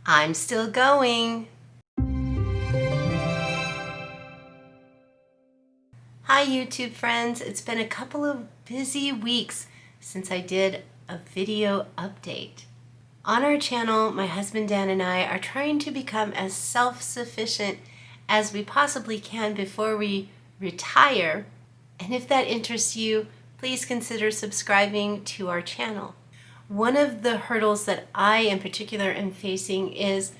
I'm still going. Hi YouTube friends, it's been a couple of busy weeks since I did a video update. On our channel, my husband Dan and I are trying to become as self-sufficient as we possibly can before we retire. And if that interests you, please consider subscribing to our channel. One of the hurdles that I in particular am facing is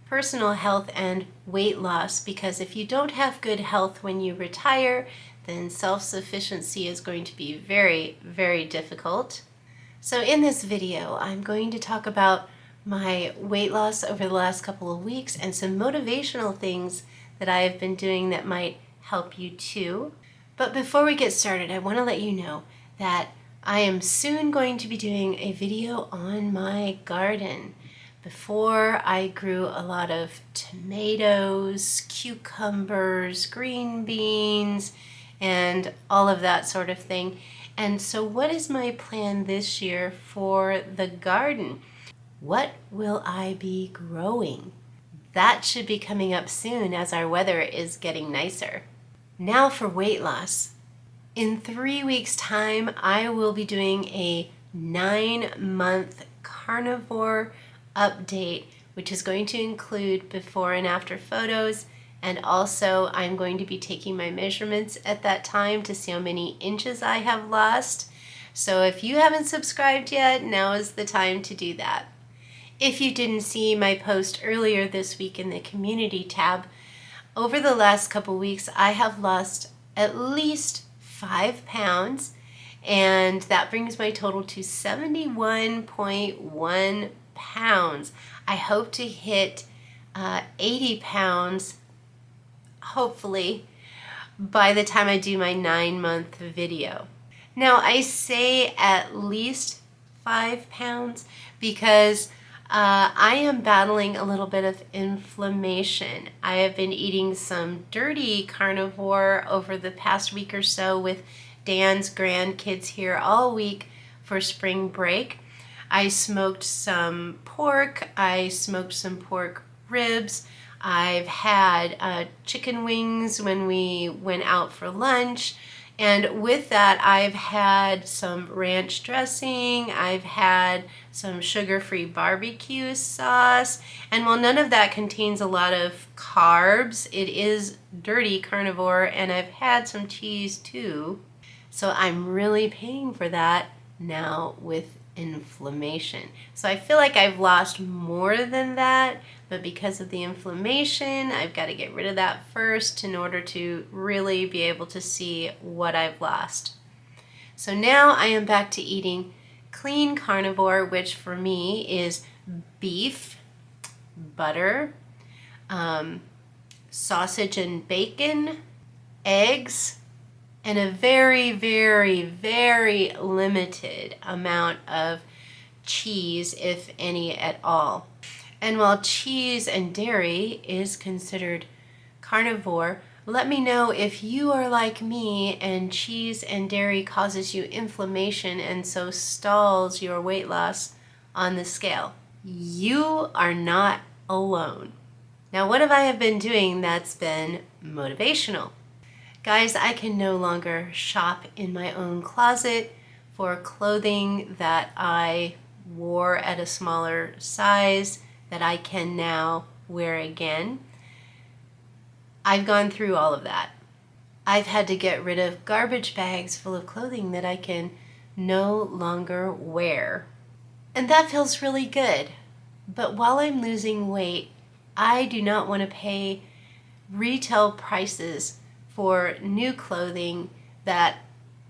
personal health and weight loss, because if you don't have good health when you retire, then self-sufficiency is going to be very, very difficult. So in this video, I'm going to talk about my weight loss over the last couple of weeks and some motivational things that I have been doing that might help you too. But before we get started, I want to let you know that I am soon going to be doing a video on my garden. Before, I grew a lot of tomatoes, cucumbers, green beans, and all of that sort of thing. And so what is my plan this year for the garden? What will I be growing? That should be coming up soon as our weather is getting nicer. Now for weight loss. In 3 weeks' time, I will be doing a 9-month carnivore update, which is going to include before and after photos. And also, I'm going to be taking my measurements at that time to see how many inches I have lost. So if you haven't subscribed yet, now is the time to do that. If you didn't see my post earlier this week in the community tab, over the last couple weeks, I have lost at least 5 pounds, and that brings my total to 71.1 pounds. I hope to hit 80 pounds, hopefully, by the time I do my 9-month video. Now, I say at least 5 pounds because I am battling a little bit of inflammation. I have been eating some dirty carnivore over the past week or so with Dan's grandkids here all week for spring break. I smoked some pork, I smoked some pork ribs, I've had chicken wings when we went out for lunch. And with that, I've had some ranch dressing, I've had some sugar-free barbecue sauce, and while none of that contains a lot of carbs, it is dirty carnivore, and I've had some cheese too. So I'm really paying for that now with inflammation. So I feel like I've lost more than that, but because of the inflammation, I've got to get rid of that first in order to really be able to see what I've lost. So now I am back to eating clean carnivore, which for me is beef, butter, sausage and bacon, eggs, and a very, very, very limited amount of cheese, if any at all. And while cheese and dairy is considered carnivore, let me know if you are like me and cheese and dairy causes you inflammation and so stalls your weight loss on the scale. You are not alone. Now, what have I been doing that's been motivational? Guys, I can no longer shop in my own closet for clothing that I wore at a smaller size that I can now wear again. I've gone through all of that. I've had to get rid of garbage bags full of clothing that I can no longer wear. And that feels really good. But while I'm losing weight, I do not want to pay retail prices for new clothing that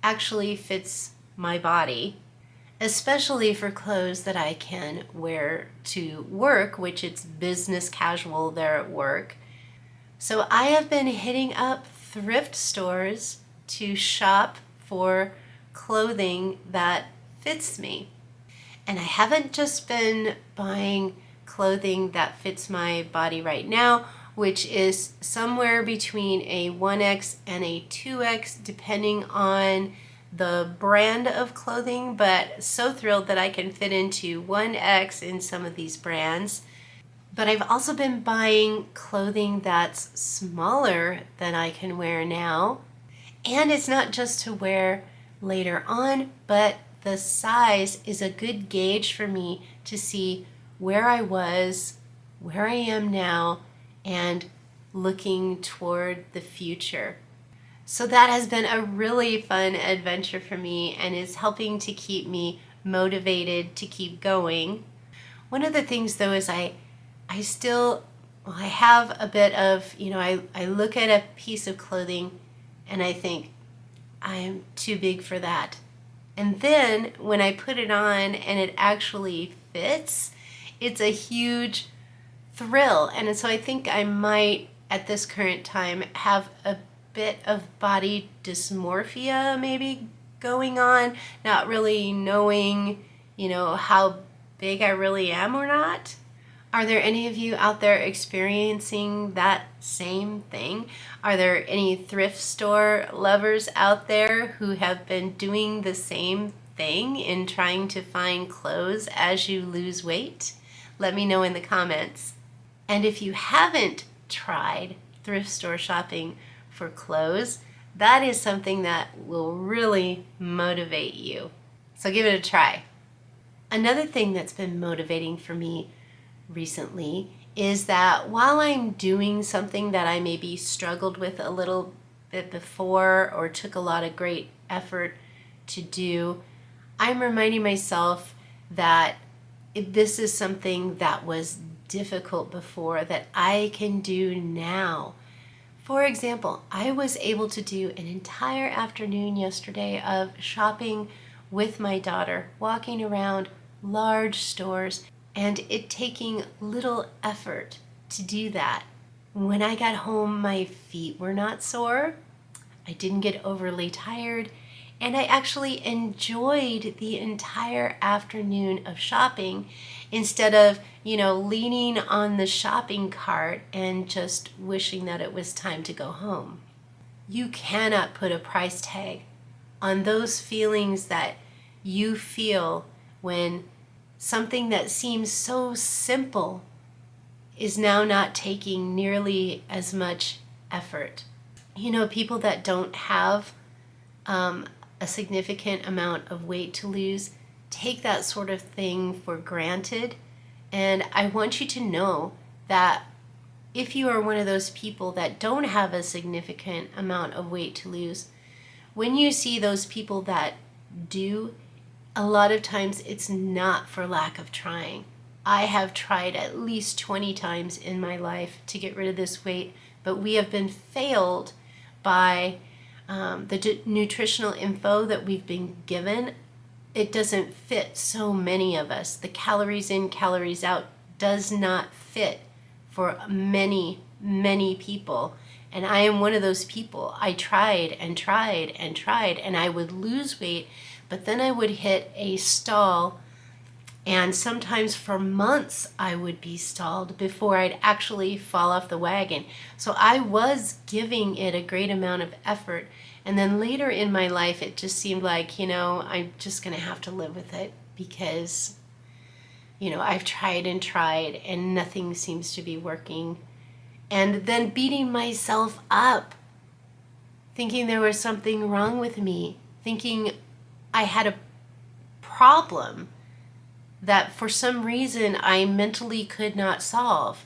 actually fits my body, especially for clothes that I can wear to work, which it's business casual there at work. So I have been hitting up thrift stores to shop for clothing that fits me. And I haven't just been buying clothing that fits my body right now, which is somewhere between a 1X and a 2X, depending on the brand of clothing, but so thrilled that I can fit into 1X in some of these brands. But I've also been buying clothing that's smaller than I can wear now. And it's not just to wear later on, but the size is a good gauge for me to see where I was, where I am now, and looking toward the future. So that has been a really fun adventure for me and is helping to keep me motivated to keep going. One of the things though is I have a bit of, I look at a piece of clothing and I think, I am too big for that. And then when I put it on and it actually fits, it's a huge thrill. And so I think I might, at this current time, have a bit of body dysmorphia maybe going on, not really knowing, how big I really am or not. Are there any of you out there experiencing that same thing? Are there any thrift store lovers out there who have been doing the same thing in trying to find clothes as you lose weight? Let me know in the comments. And if you haven't tried thrift store shopping for clothes, that is something that will really motivate you. So give it a try. Another thing that's been motivating for me recently is that while I'm doing something that I maybe struggled with a little bit before or took a lot of great effort to do, I'm reminding myself that this is something that was difficult before that I can do now. For example, I was able to do an entire afternoon yesterday of shopping with my daughter, walking around large stores, and it taking little effort to do that. When I got home, my feet were not sore, I didn't get overly tired, and I actually enjoyed the entire afternoon of shopping instead of, leaning on the shopping cart and just wishing that it was time to go home. You cannot put a price tag on those feelings that you feel when something that seems so simple is now not taking nearly as much effort. People that don't have a significant amount of weight to lose take that sort of thing for granted. And I want you to know that if you are one of those people that don't have a significant amount of weight to lose, when you see those people that do, a lot of times it's not for lack of trying. I have tried at least 20 times in my life to get rid of this weight, but we have been failed by the nutritional info that we've been given. It doesn't fit so many of us. The calories in, calories out does not fit for many, many people. And I am one of those people. I tried and tried and tried, and I would lose weight, but then I would hit a stall, and sometimes for months I would be stalled before I'd actually fall off the wagon. So I was giving it a great amount of effort, and then later in my life it just seemed like, I'm just gonna have to live with it because, I've tried and tried and nothing seems to be working. And then beating myself up, thinking there was something wrong with me, thinking I had a problem that for some reason I mentally could not solve.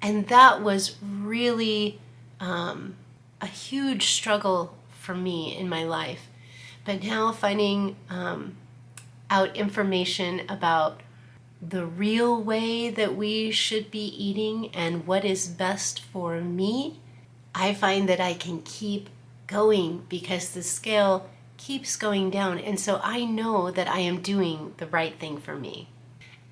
And that was really a huge struggle for me in my life. But now finding out information about the real way that we should be eating and what is best for me, I find that I can keep going because the scale keeps going down. And so I know that I am doing the right thing for me.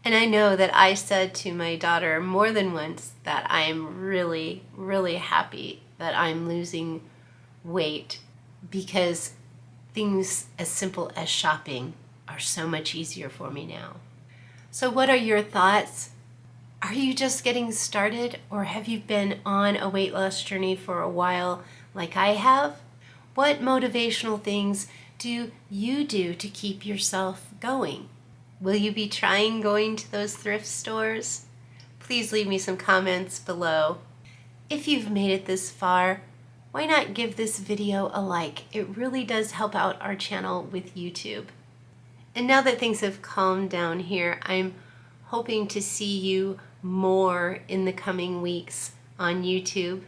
And I know that I said to my daughter more than once that I'm really, really happy that I'm losing weight because things as simple as shopping are so much easier for me now. So what are your thoughts? Are you just getting started, or have you been on a weight loss journey for a while like I have? What motivational things do you do to keep yourself going? Will you be trying going to those thrift stores? please leave me some comments below. If you've made it this far, why not give this video a like? It really does help out our channel with YouTube. And now that things have calmed down here, I'm hoping to see you more in the coming weeks on YouTube.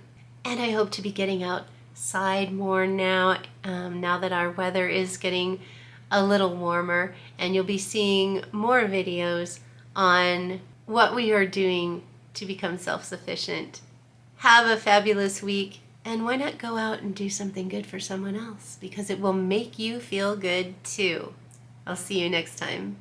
And I hope to be getting outside more now, now that our weather is getting a little warmer, and you'll be seeing more videos on what we are doing to become self-sufficient. Have a fabulous week, and why not go out and do something good for someone else, because it will make you feel good too. I'll see you next time.